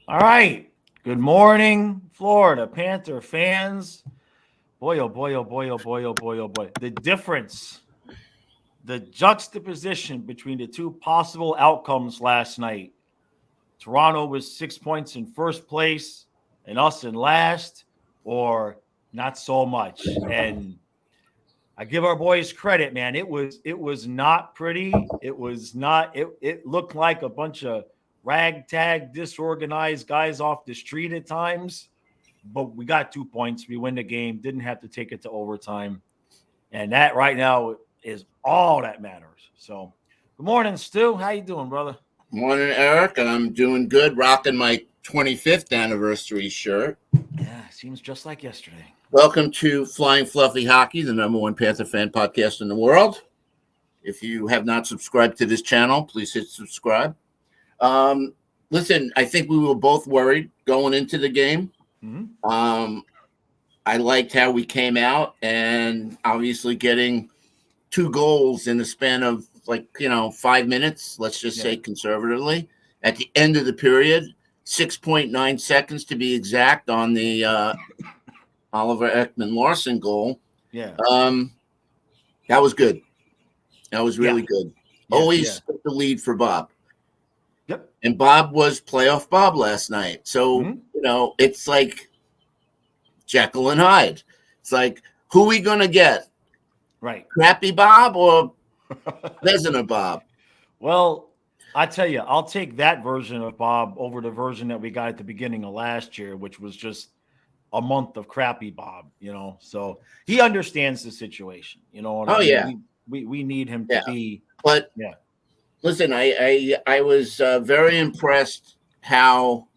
All right. Good morning, Florida Panther fans. Boy, oh boy, oh boy, oh boy, oh boy, oh boy. The difference, the juxtaposition between the two possible outcomes last night. Toronto was 6 points in first place and us in last, or not so much. And I give our boys credit, man. It was not pretty. It looked like a bunch of ragtag, disorganized guys off the street at times. But we got 2 points. We win the game. Didn't have to take it to overtime. And that right now is all that matters. So good morning, Stu. How you doing, brother? Morning, Eric. I'm doing good. Rocking my 25th anniversary shirt. Yeah, seems just like yesterday. Welcome to Flying Fluffy Hockey, the number one Panther fan podcast in the world. If you have not subscribed to this channel, please hit subscribe. Listen, I think we were both worried going into the game. Mm-hmm. I liked how we came out, and obviously getting 2 goals in the span of 5 minutes, let's just say conservatively, at the end of the period, 6.9 seconds to be exact on the Oliver Ekman-Larsson goal. Yeah. That was good. That was really good. Yeah, Always took the lead for Bob. Yep. And Bob was playoff Bob last night. So, it's like Jekyll and Hyde. It's like, who are we going to get? Right. Crappy Bob or Vezina Bob? Well, I tell you, I'll take that version of Bob over the version that we got at the beginning of last year, which was just a month of crappy Bob, So he understands the situation. You know what I mean? Yeah. We need him to be. But listen, I was very impressed how.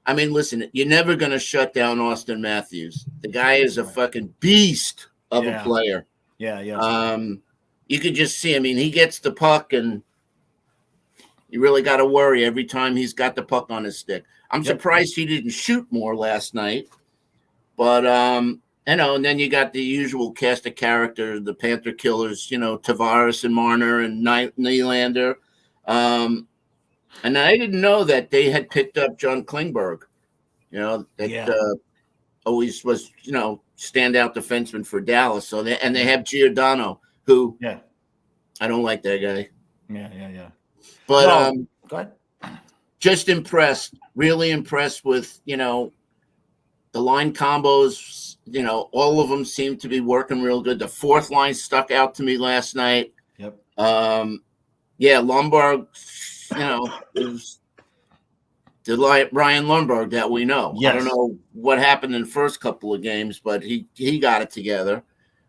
I mean, listen, you're never going to shut down Austin Matthews. The guy is a fucking beast of a player. Yeah. You could just see. I mean, he gets the puck, and you really got to worry every time he's got the puck on his stick. I'm surprised he didn't shoot more last night. But and then you got the usual cast of characters, the Panther killers, Tavares and Marner and Nylander. And I didn't know that they had picked up John Klingberg. Always was, standout defenseman for Dallas. So they have Giordano, who I don't like that guy. Yeah. But go ahead. Just impressed, really impressed with, the line combos, all of them seem to be working real good. The fourth line stuck out to me last night. Yep. Lundberg, is the Ryan Lundberg that we know. Yes. I don't know what happened in the first couple of games, but he got it together.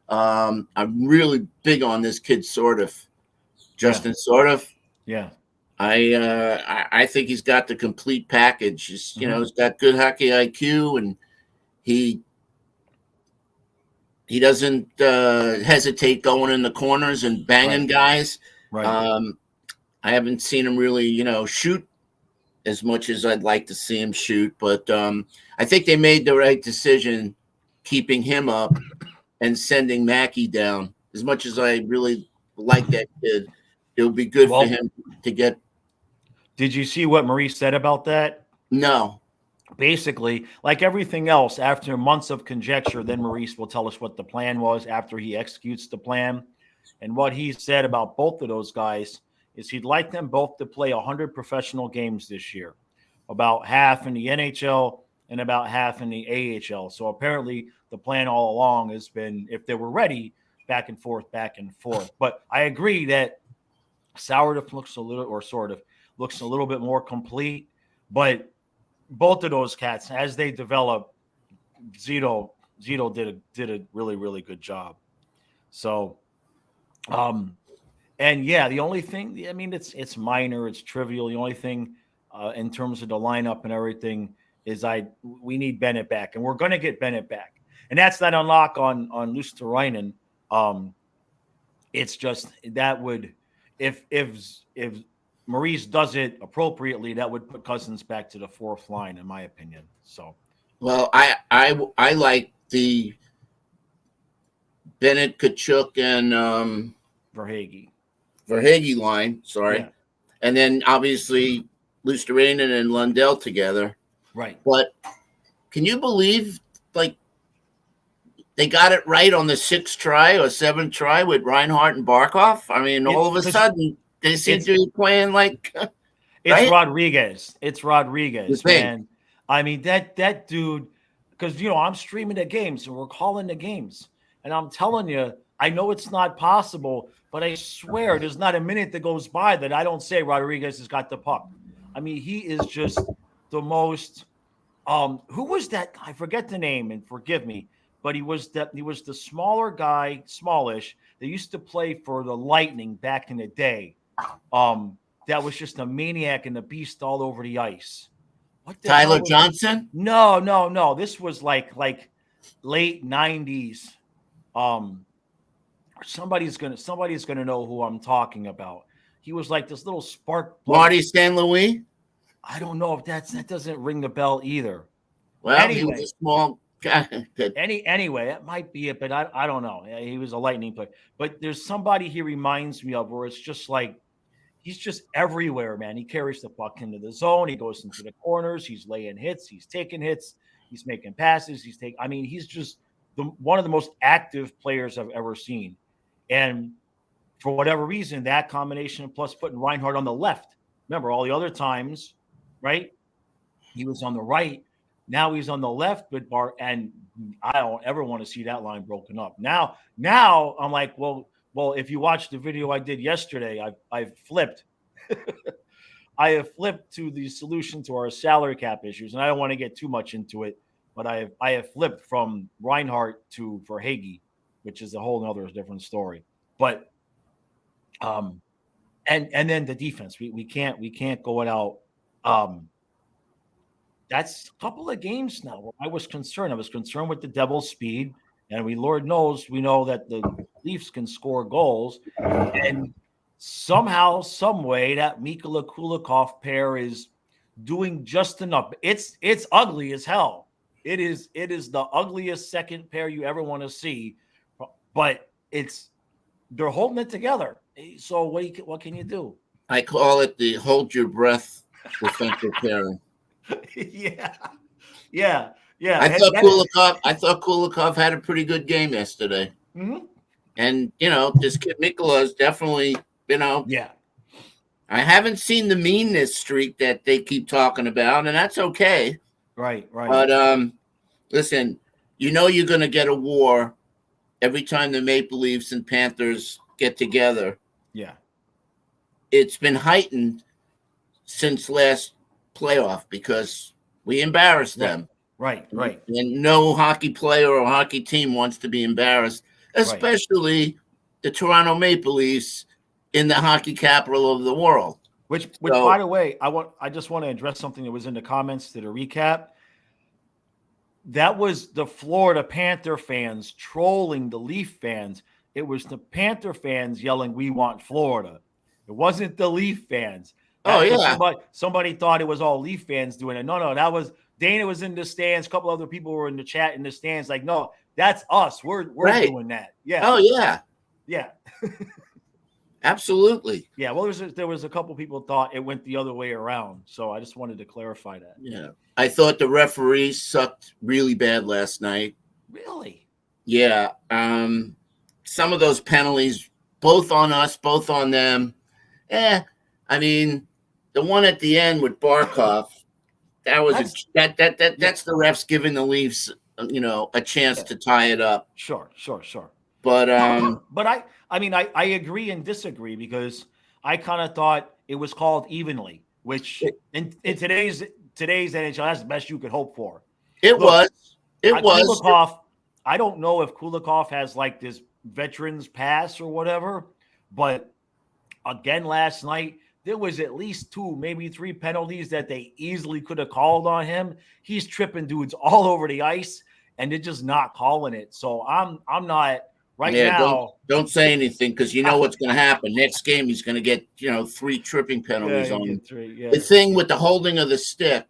I'm really big on this kid, Justin Sordoff. Yeah. I think he's got the complete package. He's got good hockey IQ, and he doesn't hesitate going in the corners and banging guys. Right. I haven't seen him really, shoot as much as I'd like to see him shoot, but I think they made the right decision keeping him up and sending Mackey down. As much as I really like that kid, it would be good for him to get. Did you see what Maurice said about that? No. Basically, like everything else, after months of conjecture, then Maurice will tell us what the plan was after he executes the plan. And what he said about both of those guys is he'd like them both to play 100 professional games this year, about half in the NHL and about half in the AHL. So apparently the plan all along has been, if they were ready, back and forth. But I agree that Sourdough looks a little bit more complete, but both of those cats, as they develop, Zito did a really, really good job. So, and the only thing, I mean, it's minor, it's trivial. The only thing in terms of the lineup and everything is we need Bennett back, and we're going to get Bennett back, and that's not a knock on Luosterainen. It's just that would if Maurice does it appropriately, that would put Cousins back to the fourth line, in my opinion. So, well, I like the Bennett, Kachuk, and Verhaeghe line. Sorry, and then obviously Luosterainen and Lundell together. Right. But can you believe, like, they got it right on the 6th try or 7th try with Reinhardt and Barkov? I mean, all of a sudden, they seem to be playing like, it's right? Rodriguez. It's You Rodriguez, think? man. I mean, that dude, because, I'm streaming the games and we're calling the games. And I'm telling you, I know it's not possible, but I swear there's not a minute that goes by that I don't say Rodriguez has got the puck. I mean, he is just the most. Who was that? I forget the name, and forgive me, but he was the smaller guy, smallish. They used to play for the Lightning back in the day. That was just a maniac and a beast all over the ice. What the hell Tyler was? Johnson? No, no, no. This was like late '90s. Um, somebody's gonna know who I'm talking about. He was like this little spark plug. Marty St. Louis? I don't know if that doesn't ring the bell either. Well, he was Anyway, a small guy. anyway, that might be it, but I don't know. He was a Lightning player, but there's somebody he reminds me of where it's just like he's just everywhere, man. He carries the puck into the zone. He goes into the corners. He's laying hits. He's taking hits. He's making passes. I mean, he's just one of the most active players I've ever seen. And for whatever reason, that combination plus putting Reinhardt on the left. Remember all the other times, right? He was on the right. Now he's on the left, and I don't ever want to see that line broken up. Now I'm like, well, if you watch the video I did yesterday, I've flipped. I have flipped to the solution to our salary cap issues, and I don't want to get too much into it, but I have flipped from Reinhardt to Verhaeghe, which is a whole other different story. But and then the defense, we can't go without. That's a couple of games now where I was concerned. I was concerned with the Devils' speed, and Lord knows, we know that the Leafs can score goals, and somehow, some way, that Mikula Kulikov pair is doing just enough. It's ugly as hell. It is the ugliest second pair you ever want to see, but they're holding it together. So what can you do? I call it the hold your breath defensive pairing. yeah. I thought Kulikov had a pretty good game yesterday. Mm-hmm. And this kid Mikula is definitely, Yeah. I haven't seen the meanness streak that they keep talking about, and that's okay. Right. But listen, you're going to get a war every time the Maple Leafs and Panthers get together. Yeah. It's been heightened since last playoff because we embarrassed them. Right. And no hockey player or hockey team wants to be embarrassed, especially the Toronto Maple Leafs in the hockey capital of the world. Which by the way, I just want to address something that was in the comments to the recap. That was the Florida Panther fans trolling the Leaf fans. It was the Panther fans yelling, "We want Florida." It wasn't the Leaf fans. Somebody thought it was all Leaf fans doing it. No, that was Dana was in the stands. A couple other people were in the chat in the stands. Like, no, that's us. We're doing that. Yeah. Oh yeah. Yeah. Absolutely. Yeah. Well, there was a couple people thought it went the other way around. So I just wanted to clarify that. Yeah. I thought the referees sucked really bad last night. Really? Yeah. Some of those penalties, both on us, both on them. I mean, the one at the end with Barkov, that's the refs giving the Leafs, a chance to tie it up. Sure. But I agree and disagree because I kind of thought it was called evenly, which in today's NHL, that's the best you could hope for. It was. Kulikov, I don't know if Kulikov has like this veterans pass or whatever, but again, last night, there was at least 2, maybe 3 penalties that they easily could have called on him. He's tripping dudes all over the ice, and they're just not calling it. So I'm not now. Don't say anything because you know what's going to happen. Next game, he's going to get 3 tripping penalties on him. The thing with the holding of the stick,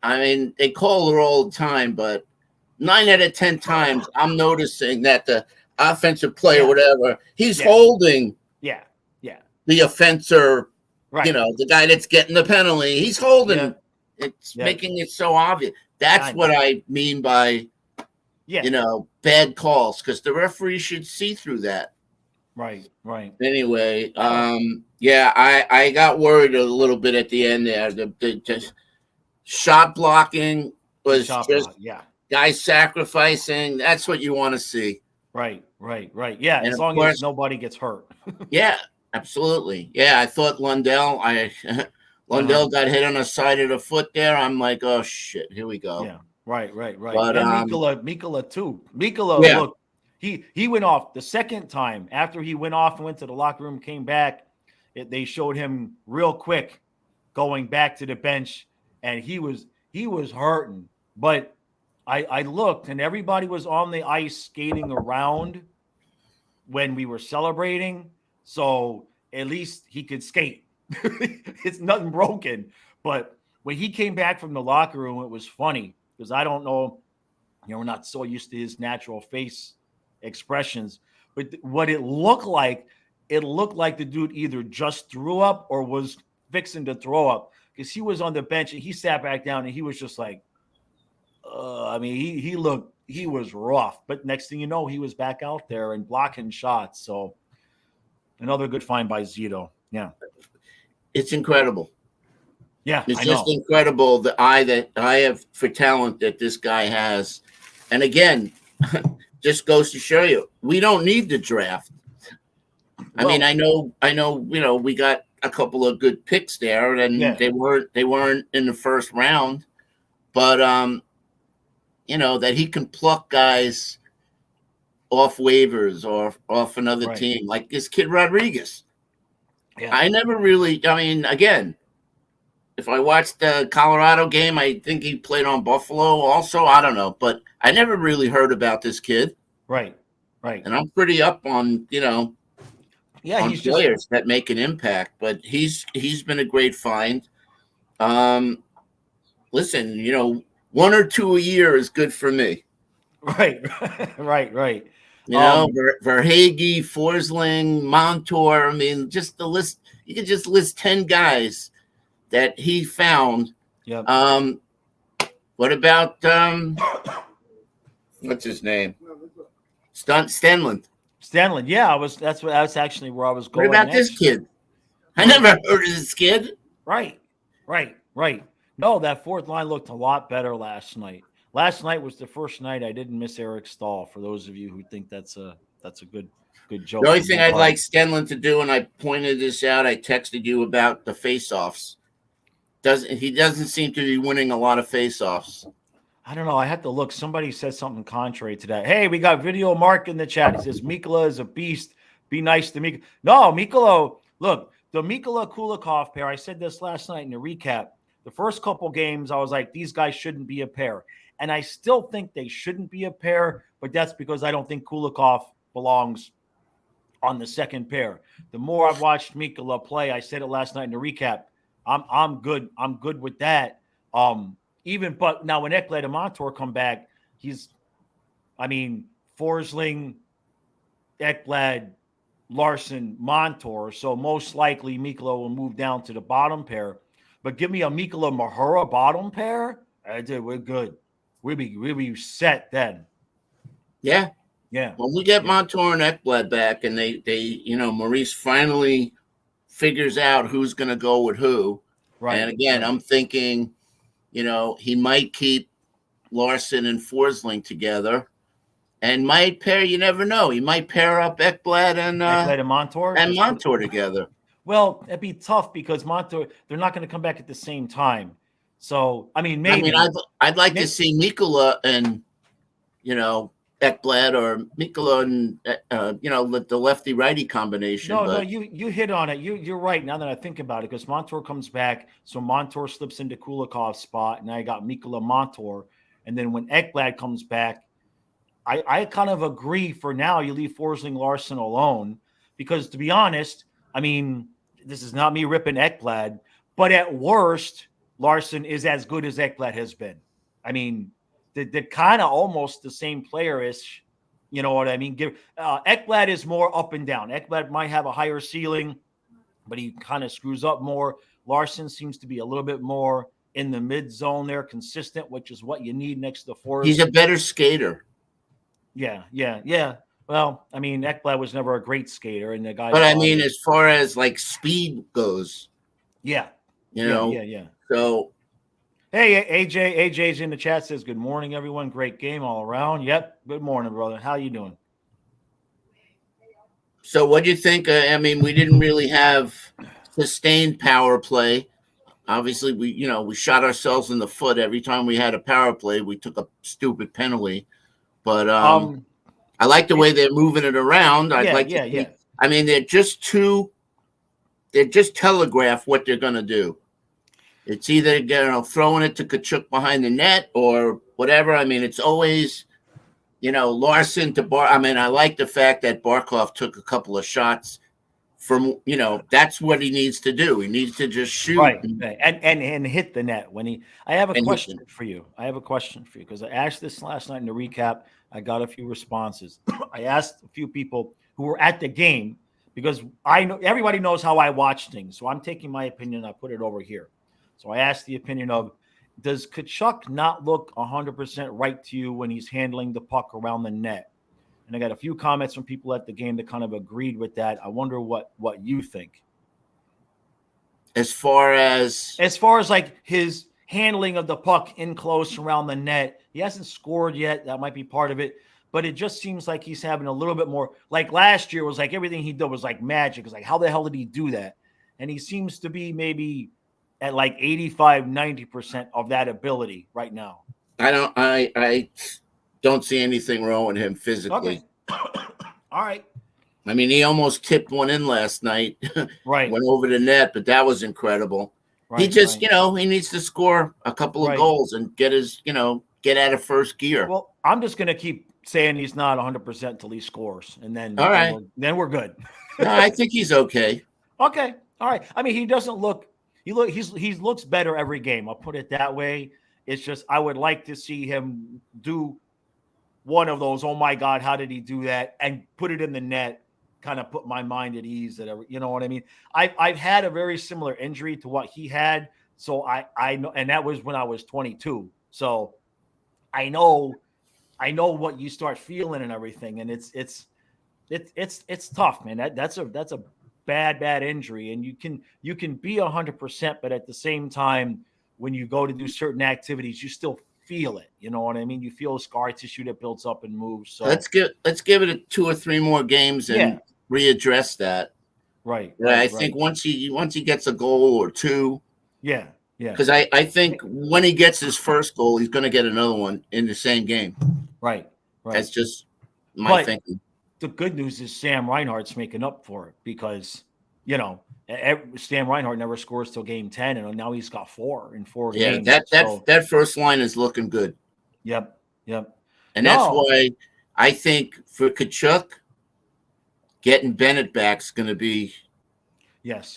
I mean, they call it all the time, but 9 out of 10 times, I'm noticing that the offensive player, whatever, he's holding. The offender, right? The guy that's getting the penalty, he's holding It's Yeah. making it so obvious. That's what I mean by, bad calls, because the referee should see through that. Right. Anyway, I got worried a little bit at the end there. The just shot blocking was just guys sacrificing. That's what you want to see. Right. Yeah, And as of long course, as nobody gets hurt. yeah, absolutely. Yeah, I thought Lundell got hit on the side of the foot there. I'm like, oh shit, here we go. Yeah, right. But And Mikola too. Mikola, yeah. look, he went off the second time after he went off and went to the locker room, came back. They showed him real quick going back to the bench, and he was hurting. But I looked, and everybody was on the ice skating around when we were celebrating, so at least he could skate. It's nothing broken. But when he came back from the locker room, it was funny because I don't know, we're not so used to his natural face expressions, but what it looked like the dude either just threw up or was fixing to throw up, because he was on the bench and he sat back down and he was just like, he was rough. But next thing you know, he was back out there and blocking shots. So another good find by Zito. Yeah. It's incredible. Yeah, it's just incredible the eye that I have for talent that this guy has. And again, just goes to show you, we don't need the draft. I mean, I know, we got a couple of good picks there, and they weren't in the first round, but that he can pluck guys off waivers or off another team, like this kid Rodriguez. Yeah. I never really, again, if I watched the Colorado game, I think he played on Buffalo also. I don't know, but I never really heard about this kid. Right. And I'm pretty up on, on he's players that make an impact, but he's been a great find. Listen, 1 or 2 a year is good for me. Right. Verhaeghe, Forsling, Montour. I mean, just the list. You could just list 10 guys that he found. Yep. What about what's his name? Stenlund. Yeah, that's actually where I was going. What about this kid? I never heard of this kid. Right. No, that fourth line looked a lot better last night. Last night was the first night I didn't miss Eric Stahl. For those of you who think that's a good joke. The only thing I'd like Stenlund to do, and I pointed this out, I texted you about the faceoffs. He doesn't seem to be winning a lot of faceoffs. I don't know. I had to look. Somebody said something contrary to that. Hey, we got Video Mark in the chat. He says Mikkola is a beast. Be nice to Mikkola. No, Mikkola. Look, the Mikkola Kulikov pair. I said this last night in the recap. The first couple games, I was like, these guys shouldn't be a pair. And I still think they shouldn't be a pair, but that's because I don't think Kulikov belongs on the second pair. The more I've watched Mikkola play, I said it last night in the recap, I'm good. I'm good with that. But now when Ekblad and Montour come back, Forsling, Ekblad, Larson, Montour. So most likely Mikkola will move down to the bottom pair. But give me a Mikkola Mahura bottom pair. We're good. We'll be set then. Yeah. When we get Montour and Ekblad back, and they Maurice finally figures out who's going to go with who. Right. And again, I'm thinking, he might keep Larson and Forsling together, and might pair. You never know. He might pair up Ekblad and Montour together. Well, it'd be tough because Montour, they're not going to come back at the same time. So, maybe. I'd like to see Mikkola and, Ekblad, or Mikkola and, the lefty-righty combination. No, you hit on it. You're right now that I think about it, because Montour comes back, so Montour slips into Kulikov's spot, and I got Mikkola Montour. And then when Ekblad comes back, I kind of agree for now you leave Forsling Larson alone, because to be honest, this is not me ripping Ekblad, but at worst, Larson is as good as Ekblad has been. They're kind of almost the same player-ish. You know what I mean? Ekblad is more up and down. Ekblad might have a higher ceiling, but he kind of screws up more. Larson seems to be a little bit more in the mid zone there, consistent, which is what you need next to Forrest. He's a better skater. Yeah. Well, I mean, Ekblad was never a great skater, and the guy. But I mean, as far as like speed goes, yeah. Yeah. So, hey, AJ's in the chat, says good morning, everyone. Great game all around. Yep. Good morning, brother. How you doing? So what do you think? I mean, we didn't really have sustained power play. Obviously, we shot ourselves in the foot every time we had a power play. We took a stupid penalty, but I like the way they're moving it around. I mean, they're just telegraph what they're gonna do. It's either throwing it to Kachuk behind the net or whatever. I mean, it's always Larson to Bar. I mean, I like the fact that Barkov took a couple of shots from, that's what he needs to do. He needs to just shoot. Right. And hit the net when he. I have a question for you. Because I asked this last night in the recap. I got a few responses. I asked a few people who were at the game because I know everybody knows how I watch things. So I'm taking my opinion. I put it over here. So I asked the opinion of, does Kachuk not look 100% right to you when he's handling the puck around the net? And I got a few comments from people at the game that kind of agreed with that. I wonder what you think. As far as like his handling of the puck in close around the net, he hasn't scored yet. That might be part of it. But it just seems like he's having a little bit more. Like last year was like everything he did was like magic. It's like, how the hell did he do that? And he seems to be maybe at like 85-90% of that ability right now. I don't see anything wrong with him physically. Okay. All right. I mean, he almost tipped one in last night. Right. Went over the net, but that was incredible. Right, he just, he needs to score a couple of goals and get his, get out of first gear. Well, I'm just going to keep saying he's not 100% until he scores. And then, all right. Then we're good. No, I think he's okay. Okay. All right. I mean, he doesn't look, he looks better every game. I'll put it that way. It's just, I would like to see him do one of those, oh my God, how did he do that? And put it in the net, kind of put my mind at ease. You know what I mean? I've had a very similar injury to what he had. So I know, and that was when I was 22. So I know what you start feeling and everything. And it's tough, man. That's a bad injury. And you can be 100%, but at the same time, when you go to do certain activities, you still feel it. You know what I mean? You feel scar tissue that builds up and moves. So let's give it 2 or 3 more games and readdress that. Right. I think once he gets a goal or two. Yeah. Because I think when he gets his first goal, he's going to get another one in the same game. Right. That's just my thinking. The good news is Sam Reinhart's making up for it because, Sam Reinhart never scores till game 10, and now he's got 4 in 4 games. Yeah, that first line is looking good. Yep. And that's why I think for Kachuk, getting Bennett back is going to be that's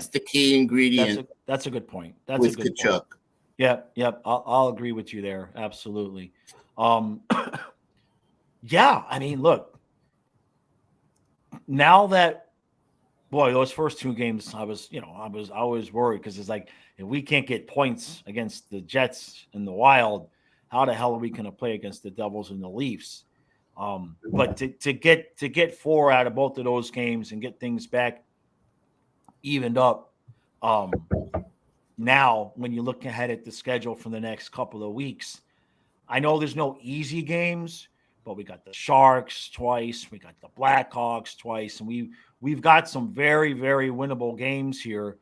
the key ingredient. That's a good point. That's with a good Kachuk. Point. Yep. I'll agree with you there. Absolutely. Yeah. I mean, look. Now that, boy, those first 2 games, I was worried because it's like if we can't get points against the Jets and the Wild, how the hell are we going to play against the Devils and the Leafs? But to get 4 out of both of those games and get things back evened up. Now, when you look ahead at the schedule for the next couple of weeks, I know there's no easy games, but we got the Sharks twice, we got the Blackhawks twice, and we've got some very, very winnable games here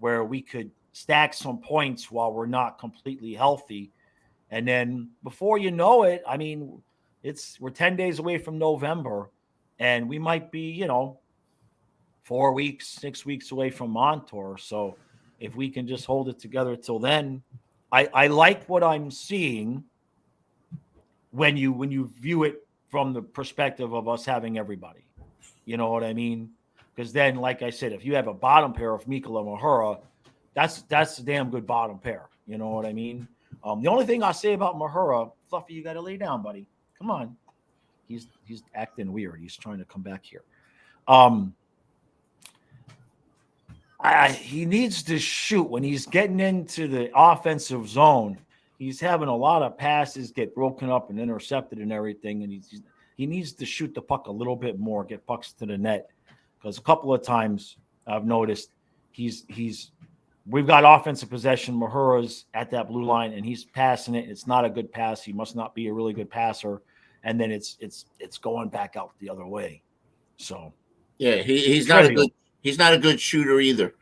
where we could stack some points while we're not completely healthy. And then before you know it, I mean, we're 10 days away from November, and we might be, 4 weeks, 6 weeks away from Montour. So if we can just hold it together till then, I like what I'm seeing when you view it from the perspective of us having everybody. You know what I mean? Because then, like I said, if you have a bottom pair of Mikkola Mahura, that's a damn good bottom pair. You know what I mean? The only thing I say about Mahura, Fluffy, you got to lay down, buddy. Come on. He's acting weird. He's trying to come back here. He needs to shoot when he's getting into the offensive zone. He's having a lot of passes get broken up and intercepted and everything, and he needs to shoot the puck a little bit more, get pucks to the net. Because a couple of times I've noticed we've got offensive possession. Mahura's at that blue line and he's passing it. It's not a good pass. He must not be a really good passer, and then it's going back out the other way. So yeah, he's not a good shooter either.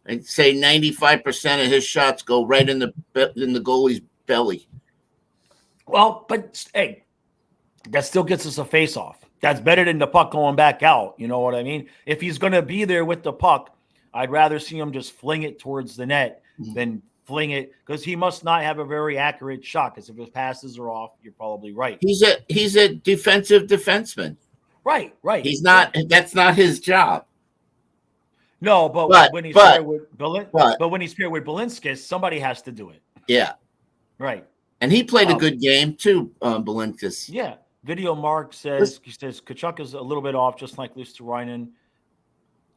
I'd say 95% of his shots go right in the goalie's belly. Well, but hey, that still gets us a face-off. That's better than the puck going back out. You know what I mean? If he's going to be there with the puck, I'd rather see him just fling it towards the net than fling it, because he must not have a very accurate shot, because if his passes are off, you're probably right. He's a defensive defenseman. Right. He's not. That's not his job. No, but when he's paired with Belinskis, somebody has to do it. Yeah. Right. And he played a good game too, Belinskis. Yeah. Video Mark says Tkachuk is a little bit off, just like Luosterainen.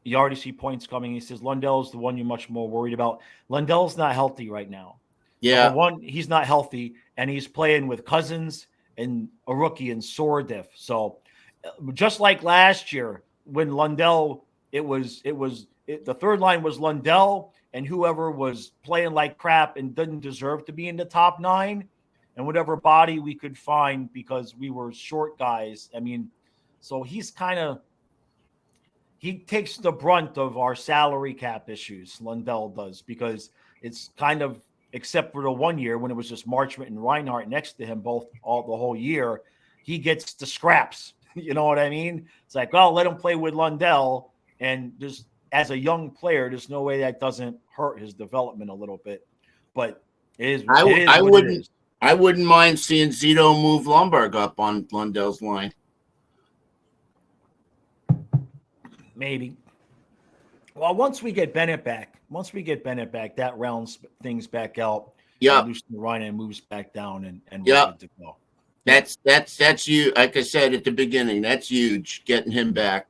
You already see points coming. He says Lundell's the one you're much more worried about. Lundell's not healthy right now. Yeah. One, he's not healthy, and he's playing with Cousins and a rookie in Sordiff. So just like last year when Lundell, the third line was Lundell and whoever was playing like crap and didn't deserve to be in the top 9, and whatever body we could find because we were short guys. I mean, so he takes the brunt of our salary cap issues, Lundell does, because it's kind of, except for the 1 year when it was just Marchment and Reinhart next to him the whole year, he gets the scraps. You know what I mean? It's like, well, let him play with Lundell, and just as a young player, there's no way that doesn't hurt his development a little bit. But I wouldn't mind seeing Zito move Lomberg up on Lundell's line. Maybe. Well, once we get Bennett back, that rounds things back out. Yeah. Ryan moves back down, and we're good to go. That's you. Like I said at the beginning, that's huge. Getting him back.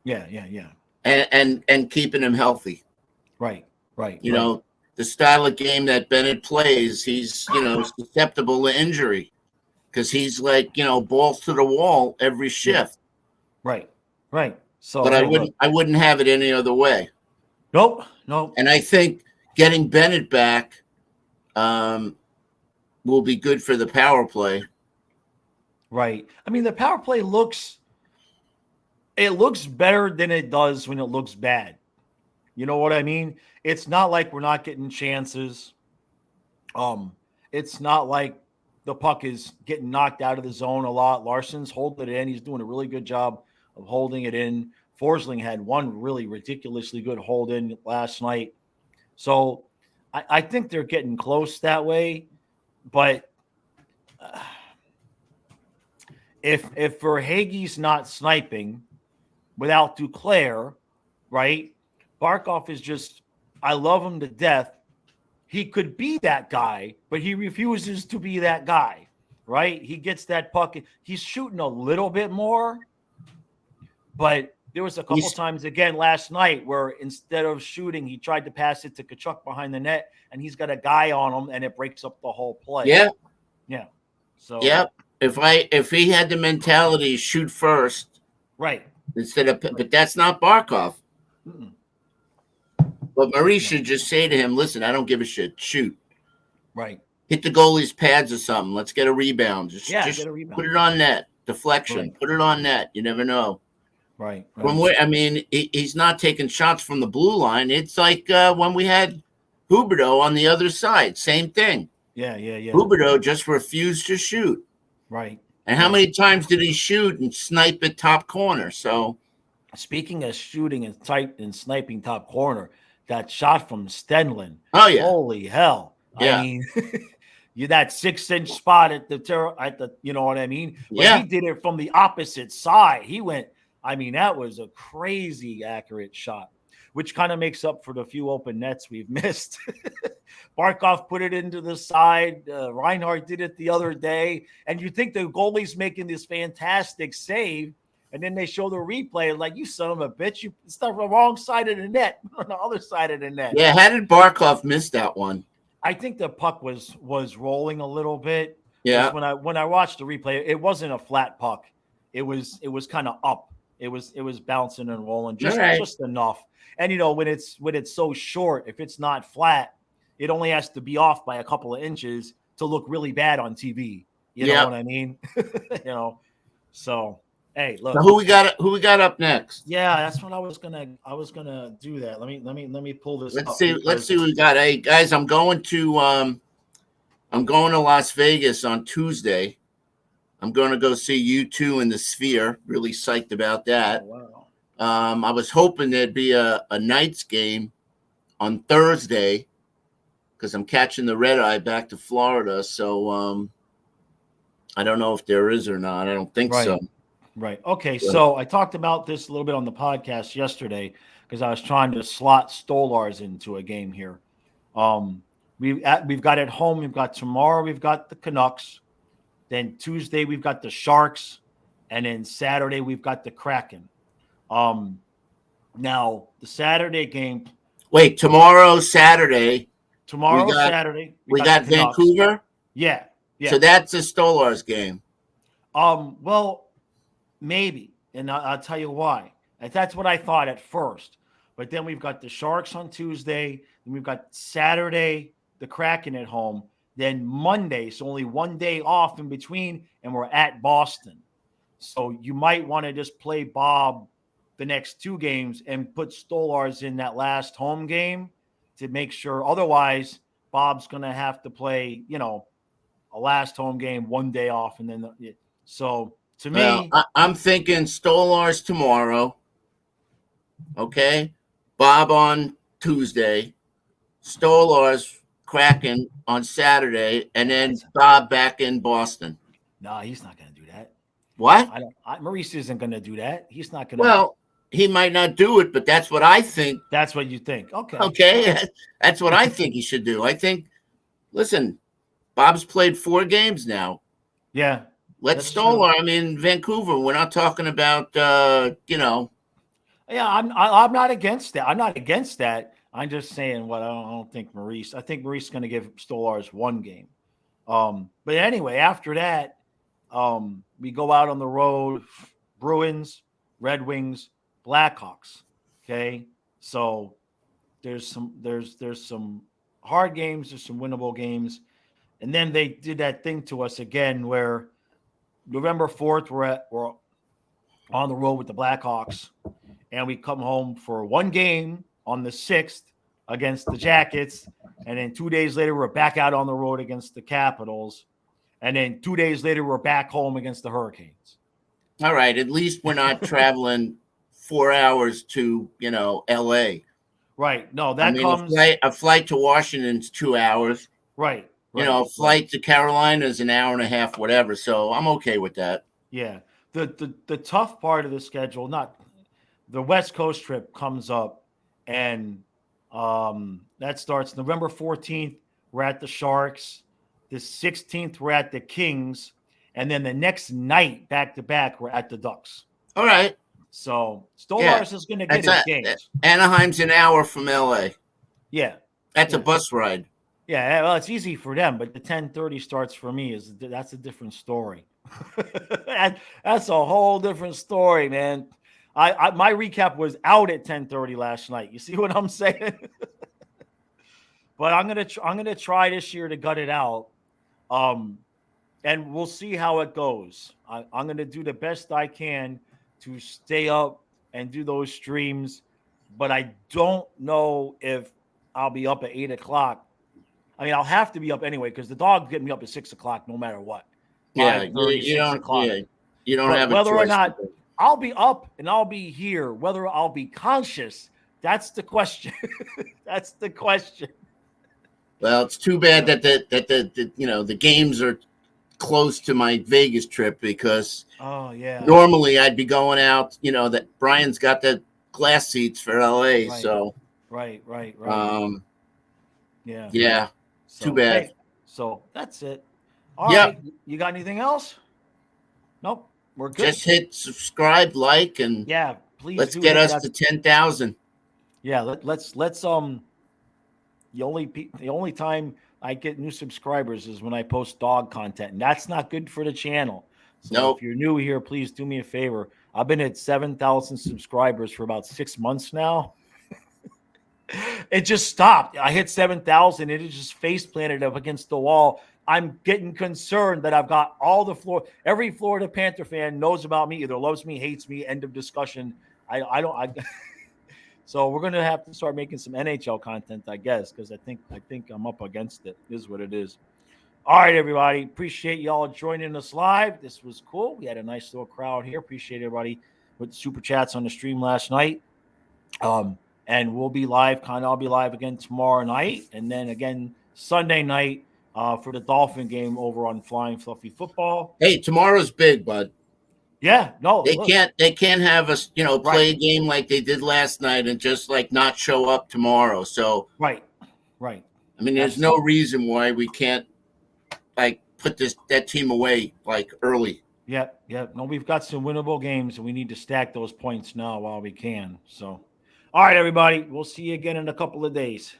Yeah. And keeping him healthy. Right. You know, the style of game that Bennett plays, he's susceptible to injury because he's like balls to the wall every shift. Yeah. Right. So, but I wouldn't have it any other way. Nope. And I think getting Bennett back will be good for the power play. Right. I mean, the power play looks better than it does when it looks bad. You know what I mean? It's not like we're not getting chances. It's not like the puck is getting knocked out of the zone a lot. Larson's holding it in. He's doing a really good job of holding it in. Forsling had one really ridiculously good hold in last night. So I think they're getting close that way. But if Verhaeghe's not sniping without Duclair, right, Barkov is just, I love him to death. He could be that guy, but he refuses to be that guy, right? He gets that puck. He's shooting a little bit more, but there was a couple times again last night where instead of shooting, he tried to pass it to Tkachuk behind the net, and he's got a guy on him, and it breaks up the whole play. Yeah. So if he had the mentality shoot first, right, but that's not Barkov. Mm-mm. But Maurice should just say to him, "Listen, I don't give a shit. Shoot. Right. Hit the goalie's pads or something. Let's get a rebound. Just get a rebound. Put it on net. Deflection. Right. Put it on net. You never know." Right. He's not taking shots from the blue line. It's like when we had Huberdeau on the other side. Same thing. Yeah. Huberdeau just refused to shoot. Right. And how many times did he shoot and snipe at top corner? So, speaking of shooting and sniping top corner, that shot from Stenlin. Oh yeah! Holy hell! Yeah. I mean, you that 6-inch spot at the you know what I mean? But yeah. He did it from the opposite side. He went. I mean, that was a crazy accurate shot, which kind of makes up for the few open nets we've missed. Barkov put it into the side. Reinhart did it the other day. And you think the goalie's making this fantastic save, and then they show the replay. Like, you son of a bitch, you stuck the wrong side of the net, on the other side of the net. Yeah, how did Barkov miss that one? I think the puck was rolling a little bit. Yeah. When I watched the replay, it wasn't a flat puck. It was kind of up. It was bouncing and rolling just enough. And when it's so short, if it's not flat, it only has to be off by a couple of inches to look really bad on TV. You know what I mean? So hey, look. So who we got up next? Yeah, that's what I was gonna do that. Let me pull this. Let's see what we got. Hey guys, I'm going to Las Vegas on Tuesday. I'm going to go see U2 in the Sphere. Really psyched about that. Oh, wow. I was hoping there'd be a Knights game on Thursday because I'm catching the red eye back to Florida. So I don't know if there is or not. I don't think so. Right. Okay. So I talked about this a little bit on the podcast yesterday because I was trying to slot Stolars into a game here. We've got at home. We've got tomorrow. We've got the Canucks. Then Tuesday we've got the Sharks, and then Saturday we've got the Kraken. Now the Saturday game. Wait, Saturday. Saturday we got Vancouver. Yeah. So that's a Stolars game. Well, maybe, and I'll tell you why. That's what I thought at first, but then we've got the Sharks on Tuesday, and we've got Saturday the Kraken at home. Then Monday, so only one day off in between, and we're at Boston. So you might want to just play Bob the next two games and put Stolars in that last home game to make sure. Otherwise, Bob's going to have to play, a last home game, one day off, and then so to me, I'm thinking Stolars tomorrow. Okay, Bob on Tuesday, Stolars Kraken on Saturday, and then Bob back in Boston. No, he's not going to do that. What? Maurice isn't going to do that. He's not going to. Well, he might not do it, but that's what I think. That's what you think. Okay. Okay, that's what I think he should do. I think. Listen, Bob's played 4 games now. Yeah. Let's Stolar. I mean, Vancouver. We're not talking about. Yeah, I'm not against that. I'm not against that. I'm just saying what I don't think Maurice. I think Maurice is going to give Stolars one game. But anyway, after that, we go out on the road. Bruins, Red Wings, Blackhawks. Okay, so there's some hard games. There's some winnable games, and then they did that thing to us again where November 4th we're on the road with the Blackhawks, and we come home for one game on the 6th against the Jackets, and then 2 days later we're back out on the road against the Capitals, and then 2 days later we're back home against the Hurricanes. All right, at least we're not traveling 4 hours to L.A. Right. No, comes a flight to Washington's 2 hours. Right. A flight to Carolina is an hour and a half, whatever. So I'm okay with that. Yeah. The tough part of the schedule, not the West Coast trip, comes up. And that starts November 14th. We're at the Sharks. The 16th, we're at the Kings. And then the next night, back-to-back, we're at the Ducks. All right. So Stolars is going to get his games. Anaheim's an hour from L.A. Yeah. That's a bus ride. Yeah, well, it's easy for them, but the 10:30 starts for me. That's a different story. That's a whole different story, man. My recap was out at 10:30 last night. You see what I'm saying? But I'm gonna try this year to gut it out, and we'll see how it goes. I'm gonna do the best I can to stay up and do those streams, but I don't know if I'll be up at 8 o'clock. I mean, I'll have to be up anyway because the dog's getting me up at 6 o'clock no matter what. Yeah, you don't have whether a choice or not I'll be up and I'll be here. Whether I'll be conscious, that's the question. That's the question. Well, it's too bad that the games are close to my Vegas trip because normally I'd be going out. That Brian's got the glass seats for LA, right. So right. Yeah. So, too bad. So that's it. All right. You got anything else? Nope. We're good. Just hit subscribe, like, and Yeah, please let's do get hit us that. to 10,000. Yeah, let's the only time I get new subscribers is when I post dog content, and that's not good for the channel. So if Nope. you're new here, please do me a favor. I've been at 7,000 subscribers for about 6 months now. It just stopped. I hit 7,000 and it just face planted up against the wall. I'm getting concerned that I've got all the every Florida Panther fan knows about me, either loves me, hates me, end of discussion. I don't, I, So we're gonna have to start making some NHL content, I guess, because I think I'm up against it. Is what it is. All right, everybody. Appreciate y'all joining us live. This was cool. We had a nice little crowd here. Appreciate everybody with super chats on the stream last night. And we'll be live. I'll be live again tomorrow night, and then again Sunday night for the Dolphin game over on Flying Fluffy Football. Hey, tomorrow's big, bud. Yeah, no, They look, can't have us, play right, a game like they did last night and just like not show up tomorrow. So right, right. I mean, there's no Absolutely. reason why we can't like put that team away like early. Yep, yep. No, we've got some winnable games, and we need to stack those points now while we can. So, all right, everybody. We'll see you again in a couple of days.